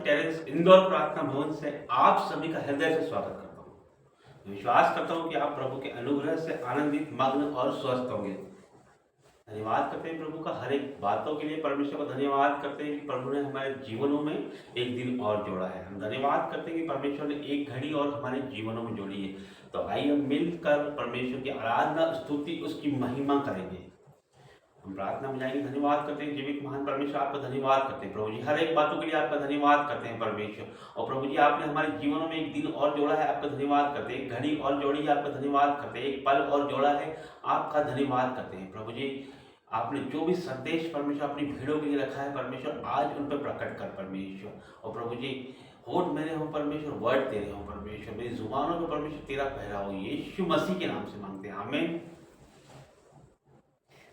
Terrace Indore प्रार्थना भवन से आप सभी का हृदय से स्वागत करता हूँ। विश्वास करता हूँ कि आप प्रभु के अनुग्रह से आनंदित, मग्न और स्वस्थ होंगे। धन्यवाद करते हैं प्रभु का हर एक बातों के लिए। परमेश्वर को धन्यवाद करते हैं कि प्रभु ने हमारे जीवनों में एक दिन और जोड़ा है। हम धन्यवाद करते हैं कि परमेश्वर ने एक घड़ी और हमारे जीवनों में जोड़ी है। तो आइए हम मिलकर परमेश्वर की आराधना, स्तुति, उसकी महिमा करेंगे। हम प्रार्थना में जाएंगे। धन्यवाद करते हैं जीवित महान परमेश्वर, आपका धन्यवाद करते हैं प्रभु जी, हर एक बातों के लिए आपका धन्यवाद करते हैं परमेश्वर। और प्रभु जी, आपने हमारे जीवनों में एक दिन और जोड़ा है, आपका धन्यवाद करते हैं। एक घड़ी और जोड़ी है, आपका धन्यवाद करते हैं। एक पल और जोड़ा है, आपका धन्यवाद करते हैं प्रभु जी। आपने जो भी संदेश परमेश्वर अपनी भीड़ों के लिए रखा है परमेश्वर, आज उन पर प्रकट कर परमेश्वर। और प्रभु जी, होठ मेरे हो परमेश्वर, वर्ड तेरे हो परमेश्वर, मेरी जुबानों पर परमेश्वर तेरा पहरा हो, यीशु मसीह के नाम से मांगते हैं, आमीन।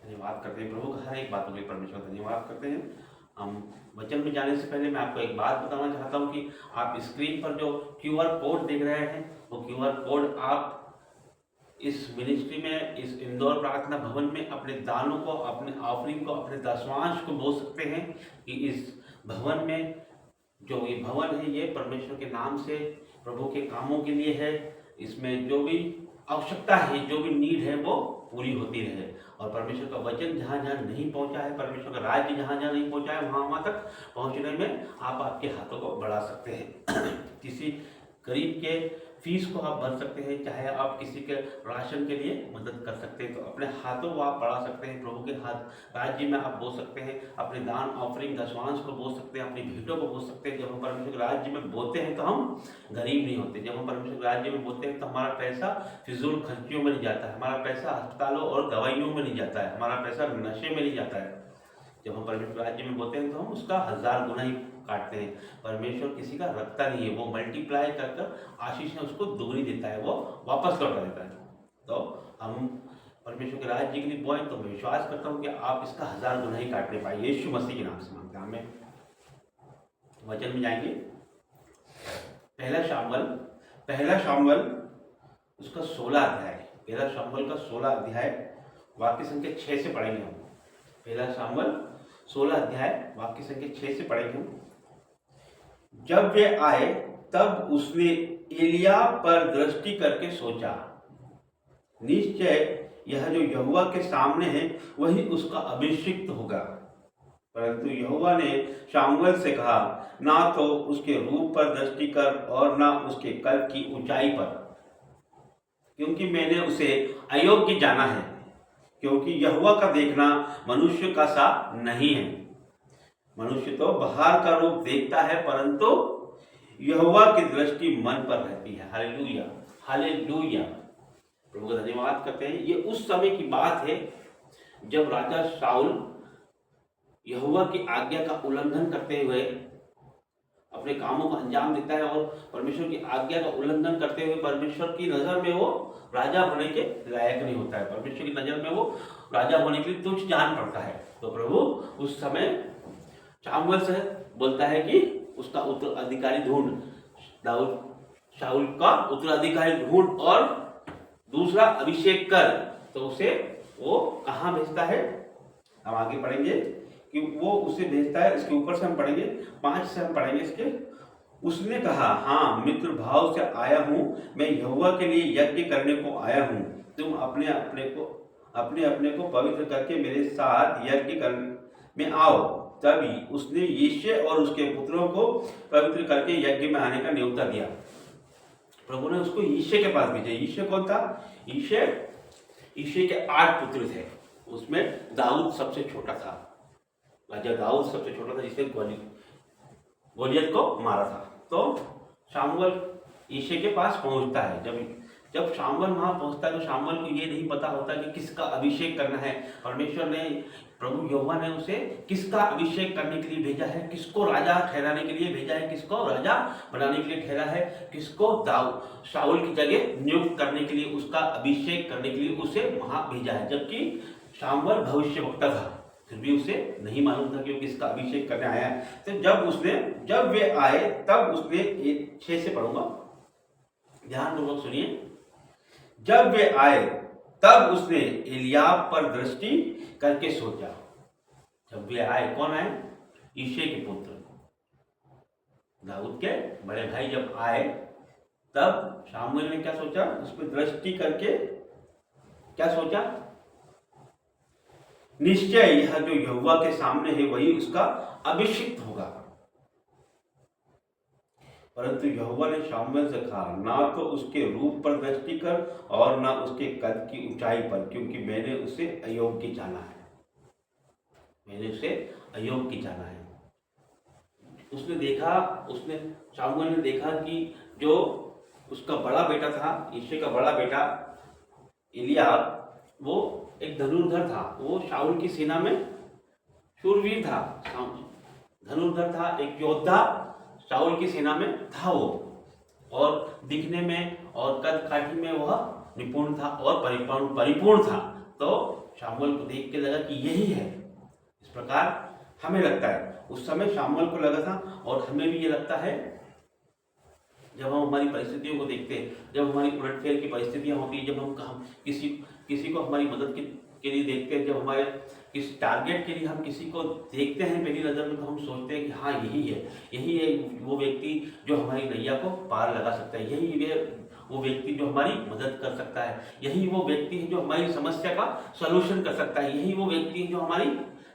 धन्यवाद करते हैं प्रभु, हर एक बातों के लिए परमेश्वर धन्यवाद करते हैं। हम वचन में जाने से पहले मैं आपको एक बात बताना चाहता हूं कि आप स्क्रीन पर जो QR कोड देख रहे हैं, वो QR कोड आप इस मिनिस्ट्री में, इस इंदौर प्रार्थना भवन में अपने दानों को, अपने ऑफरिंग को, अपने दशमांश को बोल सकते हैं कि इस भवन में, जो ये भवन है, ये परमेश्वर के नाम से प्रभु के कामों के लिए है। इसमें जो भी आवश्यकता है, जो भी नीड है, वो पूरी होती रहे। और परमेश्वर का वचन जहाँ जहाँ नहीं पहुँचा है, परमेश्वर का राज्य जहाँ जहाँ नहीं पहुँचा है, वहाँ तक पहुँचने में आप आपके हाथों को बढ़ा सकते हैं। किसी गरीब के फीस को आप भर सकते हैं, चाहे आप किसी के राशन के लिए मदद कर सकते हैं, तो अपने हाथों को आप बढ़ा सकते हैं। प्रभु के हाथ राज्य में आप बो सकते हैं, अपने दान, ऑफरिंग, दशमांश को बो सकते हैं, अपनी भेंटों को बो सकते हैं। जब हम परमेश्वर के राज्य में बोते हैं तो हम गरीब नहीं होते। जब हम परमेश्वर के राज्य में बोते हैं तो हमारा पैसा फिजूल खर्चियों में नहीं जाता है, हमारा पैसा अस्पतालों और दवाइयों में नहीं जाता है, हमारा पैसा नशे में नहीं जाता है। जब हम परमेश्वर राज्य में बोते हैं तो हम उसका 1000 गुना ही काटते हैं। परमेश्वर किसी का रखता नहीं है, वो मल्टीप्लाई कर आशीष है उसको दोगुनी देता है, वो वापस लौटा देता है। तो हम परमेश्वर के राज्य के लिए बोएं तो मैं विश्वास करता हूँ कि आप इसका 1000 गुना ही काटने पाए, यीशु मसीह के नाम से मांगते हैं, हमें वचन में जाएंगे। पहला शामुएल उसका 16 अध्याय, पहला शामुएल का 16 अध्याय वाक्य संख्या 6 से पढ़ेंगे हम। पहला शामुएल 16 अध्याय वाक्य संख्या 6 से पढ़ेंगे हम। जब वे आए तब उसने एलिया पर दृष्टि करके सोचा, निश्चय यह जो यहोवा के सामने है वही उसका अभिषिक्त होगा। परंतु यहोवा ने शामुएल से कहा, ना तो उसके रूप पर दृष्टि कर और ना उसके कद की ऊंचाई पर, क्योंकि मैंने उसे अयोग्य जाना है। क्योंकि यहोवा का देखना मनुष्य का सा नहीं है। मनुष्य तो बाहर का रूप देखता है, परंतु यहोवा की दृष्टि मन पर रहती है। Hallelujah, hallelujah. प्रभु का धन्यवाद करते हैं। ये उस समय की बात है जब राजा शाऊल यहोवा की आज्ञा का उल्लंघन करते हुए अपने कामों को अंजाम देता है, और परमेश्वर की आज्ञा का उल्लंघन करते हुए परमेश्वर की नजर में वो राजा होने के लायक नहीं होता है। परमेश्वर की नजर में वो राजा होने के लिए तुच्छ जान पड़ता है। तो प्रभु उस समय शामुएल से बोलता है कि उसका उत्तराधिकारी ढूंढ, दाऊद शाऊल का उत्तराधिकारी ढूंढ और दूसरा अभिषेक कर। तो उसे वो कहाँ भेजता है, हम आगे पढ़ेंगे कि वो उसे भेजता है। इसके ऊपर से हम पढ़ेंगे, 5 से हम पढ़ेंगे इसके। उसने कहा, हाँ, मित्र भाव से आया हूँ, मैं यहोवा के लिए यज्ञ करने को आया हूँ। तुम अपने अपने को पवित्र करके मेरे साथ यज्ञ करने में आओ। तभी उसने यिशै और उसके पुत्रों को पवित्र करके यज्ञ में आने का न्योता दिया। प्रभु ने उसको यिशै के पास भेजा। यिशै कौन था? यिशै के 8 पुत्र थे, उसमें दाऊद सबसे छोटा था। राजा दाऊद सबसे छोटा था, जिसने गोलियत को मारा था। तो शामुएल यिशै के पास पहुंचता है। जब शामुएल वहां पहुंचता है तो शामुएल को ये नहीं पता होता कि किसका अभिषेक करना है। परमेश्वर ने, प्रभु यहोवा ने उसे किसका अभिषेक करने के लिए भेजा है, किसको राजा ठहराने के लिए भेजा है, किसको राजा बनाने के लिए ठहरा है, किसको शाऊल की जगह नियुक्त करने के लिए, उसका अभिषेक करने के लिए उसे वहां भेजा है। जबकि शामुएल भविष्यवक्ता था, फिर भी उसे नहीं मालूम था कि वो किसका अभिषेक करने आया है। तो जब वे आए तब उसने, 6 से पढ़ूंगा, ध्यानपूर्वक सुनिए। जब वे आए तब उसने एलियाब पर दृष्टि करके सोचा। जब वे आए, कौन आए? यिशै के पुत्र। दाऊद के बड़े भाई जब आए तब शामुएल ने क्या सोचा, उस पर दृष्टि करके क्या सोचा, निश्चय यह जो यहोवा के सामने है वही उसका अभिषिक्त होगा। परंतु यहोवा ने शामुएल से कहा, ना तो उसके रूप पर दृष्टि कर और ना उसके कद की ऊंचाई पर, क्योंकि मैंने उसे अयोग्य जाना है। मैंने उसे अयोग्य जाना है। उसने देखा, उसने शामुएल ने देखा कि जो उसका बड़ा बेटा था, यिशै का बड़ा बेटा एलीआब, वो एक धनुर्धर था। वो शाऊल की सेना में शूरवीर था, धनुर्धर था, एक योद्धा शाऊल की सेना में था वो, और दिखने में और कद काठी में वह निपुण था और परिपूर्ण था। तो शामुएल को देख के लगा कि यही है। इस प्रकार हमें लगता है, उस समय शामुएल को लगा था और हमें भी ये लगता है जब हम हमारी परिस्थितियों को देखते हैं, जब हमारी उलटफेर की परिस्थितियां होती है, जब हम किसी को हमारी मदद के लिए देखते हैं, जब हमारे किसी टारगेट के लिए हम किसी को देखते हैं पहली नज़र में, तो हम सोचते हैं कि हाँ यही है वो व्यक्ति जो हमारी नैया को पार लगा सकता है, यही वो व्यक्ति जो हमारी मदद कर सकता है, यही वो व्यक्ति है जो हमारी समस्या का सलूशन कर सकता है, यही वो व्यक्ति है जो हमारी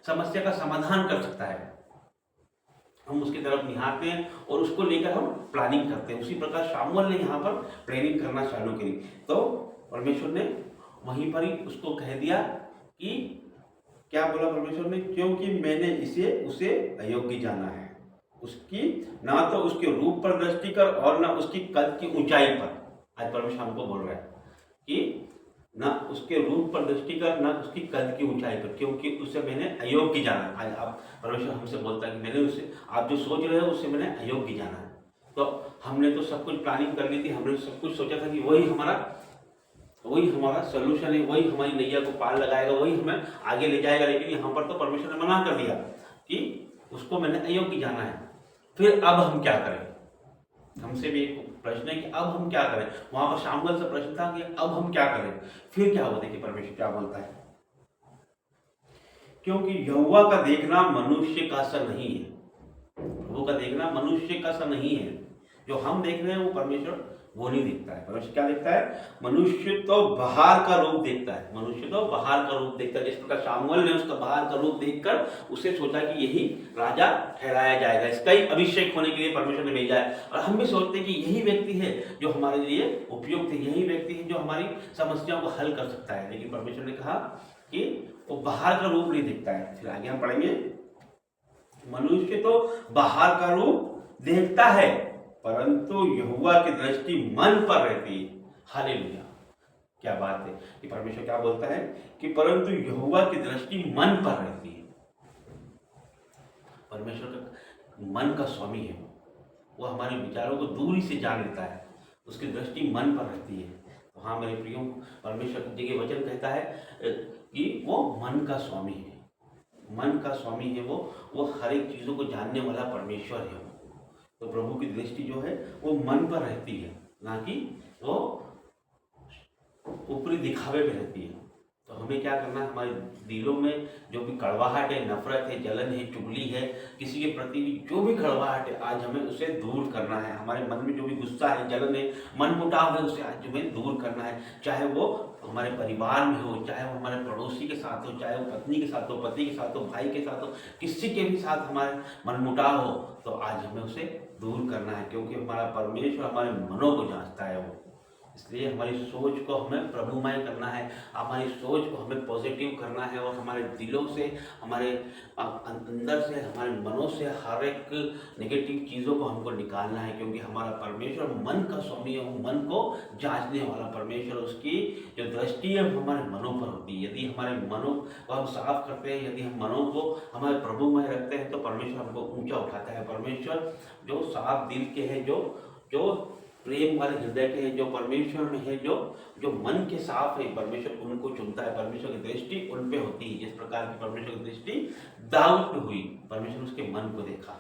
समस्या का समाधान कर सकता है। हम उसकी तरफ निहारते हैं और उसको लेकर हम प्लानिंग करते हैं। उसी प्रकार शामुएल ने यहाँ पर प्लानिंग करना चालू करी, तो परमेश्वर ने वहीं पर ही उसको कह दिया कि क्या बोला परमेश्वर ने, क्योंकि मैंने उसे अयोग्य जाना है। उसकी ना तो उसके रूप पर दृष्टि कर और ना उसकी कद की ऊंचाई पर। आज परमेश्वर हमको बोल रहा है कि ना उसके रूप पर दृष्टि कर, ना उसकी कद की ऊंचाई पर, क्योंकि उसे मैंने अयोग्य जाना है। आज आप परमेश्वर हमसे बोलता है कि मैंने उसे, आप जो सोच रहे हो उससे मैंने अयोग्य जाना है। तो हमने तो सब कुछ प्लानिंग कर ली थी, हमने सब कुछ सोचा था कि वही हमारा सोल्यूशन है, वही हमारी नैया को पार लगाएगा, वही हमें आगे ले जाएगा। लेकिन यहाँ पर तो परमेश्वर ने मना कर दिया कि उसको मैंने अयोग्य जाना है। फिर अब हम क्या करें? हमसे भी एक प्रश्न है कि अब हम क्या करें। वहां पर शामुएल से प्रश्न था कि अब हम क्या करें। फिर क्या हुआ, देखिए परमेश्वर क्या बोलता है, क्योंकि यहोवा का देखना मनुष्य का सा नहीं है। प्रभु का देखना मनुष्य का सा नहीं है। जो हम देख रहे हैं वो परमेश्वर वो नहीं दिखता है। परमेश्वर क्या देखता है? मनुष्य तो बाहर का रूप देखता है, मनुष्य तो बाहर का रूप देखता है। जिस प्रकार शामुएल ने उसका बाहर का रूप देखकर उसे सोचा कि यही राजा ठहराया जाएगा, इसका ही अभिषेक होने के लिए परमेश्वर ने भेजा है। और हम भी सोचते हैं कि यही व्यक्ति है जो हमारे लिए उपयुक्त है, यही व्यक्ति है जो हमारी समस्याओं को हल कर सकता है। लेकिन परमेश्वर ने कहा कि वो बाहर का रूप नहीं देखता है। फिर आगे हम पढ़ेंगे, मनुष्य तो बाहर का रूप देखता है परंतु यहोवा की दृष्टि मन पर रहती है। हालेलुया, क्या बात है कि परमेश्वर क्या बोलता है कि परंतु यहोवा की दृष्टि मन पर रहती है। परमेश्वर का मन का स्वामी है, वो हमारे विचारों को दूरी से जान लेता है, उसकी दृष्टि मन पर रहती है। तो हाँ मेरे प्रियो, परमेश्वर की जगह वचन कहता है कि वो मन का स्वामी है, मन का स्वामी है वो हर एक चीज़ों को जानने वाला परमेश्वर है। तो प्रभु की दृष्टि जो है वो मन पर रहती है, ना कि वो ऊपरी दिखावे पे रहती है। तो हमें क्या करना है, हमारे दिलों में जो भी कड़वाहट है, नफरत है, जलन है, चुगली है, किसी के प्रति भी जो भी कड़वाहट है, आज हमें उसे दूर करना है। हमारे मन में जो भी गुस्सा है, जलन है, मनमुटाव है, उसे आज हमें दूर करना है। चाहे वो हमारे परिवार में हो, चाहे वो हमारे पड़ोसी के साथ हो, चाहे वो पत्नी के साथ हो, पति के साथ हो, भाई के साथ हो, किसी के भी साथ हमारे मनमुटाव हो, तो आज हमें उसे दूर करना है। क्योंकि हमारा परमेश्वर हमारे मनों को जांचता है वो। इसलिए हमारी सोच को हमें प्रभुमय करना है, हमारी सोच को हमें पॉजिटिव करना है और हमारे दिलों से, हमारे अंदर से, हमारे मनों से हर एक नेगेटिव चीज़ों को हमको निकालना है। क्योंकि हमारा परमेश्वर मन का स्वामी है, वो मन को जांचने वाला परमेश्वर, उसकी जो दृष्टि है वो हमारे मनों पर होती है। यदि हमारे मनों को हम साफ करते हैं, यदि हम मनों को हमारे प्रभुमय रखते हैं, तो परमेश्वर हमको ऊंचा उठाता है। परमेश्वर जो साफ दिल के हैं, जो प्रेम वाले हृदय के हैं, जो परमेश्वर में है, जो मन के साफ है, परमेश्वर उनको चुनता है। परमेश्वर की दृष्टि उन पे होती है। जिस प्रकार की परमेश्वर की दृष्टि दाऊद पे हुई, परमेश्वर उसके मन को देखा।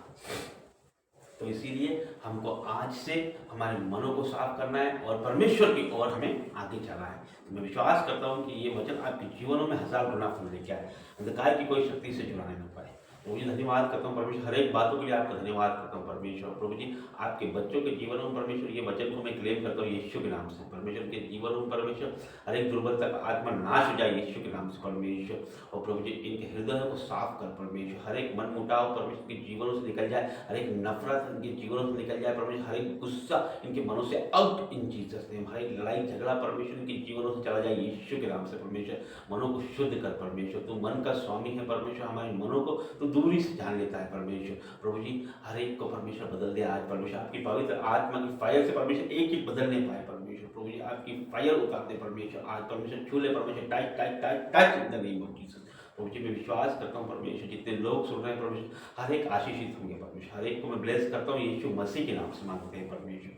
तो इसीलिए हमको आज से हमारे मनों को साफ करना है और परमेश्वर की ओर हमें आगे चलना है। तो मैं विश्वास करता हूँ कि ये वचन आपके जीवनों में 1000 गुना फल लेके आए, अंधकार की कोई शक्ति से चुराने न पाए। प्रभु जी धन्यवाद करता हूँ परमेश्वर, हर एक बातों के लिए आपका धन्यवाद करता हूँ परमेश्वर। प्रभु जी आपके बच्चों के जीवन में परमेश्वर ये वचन को मैं क्लेम करता हूँ यीशु के नाम से परमेश्वर, के जीवन में परमेश्वर हर एक दुर्बलता का आत्मा नाश हो जाए यीशु के नाम से परमेश्वर। और प्रभु जी इनके हृदय को साफ कर परमेश्वर, हर एक मन मुटाव परमेश्वर के जीवनों से निकल जाए, हर एक नफरत इनके जीवनों से निकल जाए परमेश्वर, हर एक गुस्सा इनके मनों से आउट इन जीसस नेम, हर एक लड़ाई झगड़ा परमेश्वर इनके जीवनों से चला जाए यीशु के नाम से परमेश्वर। मनों को शुद्ध कर परमेश्वर, तू मन का स्वामी है परमेश्वर, हमारे मनों को तू दूरी से जान लेता है परमेश्वर। प्रभु जी हर एक को परमेश्वर बदल दे आज परमेश्वर, आपकी पवित्र आत्मा की फायर से परमेश्वर एक एक बदलने पाए परमेश्वर। प्रभु जी आपकी फायर उतार दे परमेश्वर, आज परमेश्वर छू ले परमेश्वर, touch touch touch touch in the name of Jesus. प्रभु जी मैं विश्वास करता हूँ परमेश्वर, जितने लोग सुन रहे हैं परमेश्वर हर एक आशीषित होंगे परमेश्वर, हर एक को मैं ब्लेस करता हूँ यीशु मसीह के नाम से मांगते हैं परमेश्वर,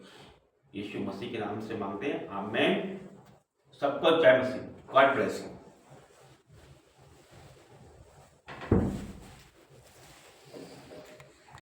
यीशु मसीह के नाम से मांगते हैं, आमेन। सबको जय मसीह, गॉड ब्लेस यू।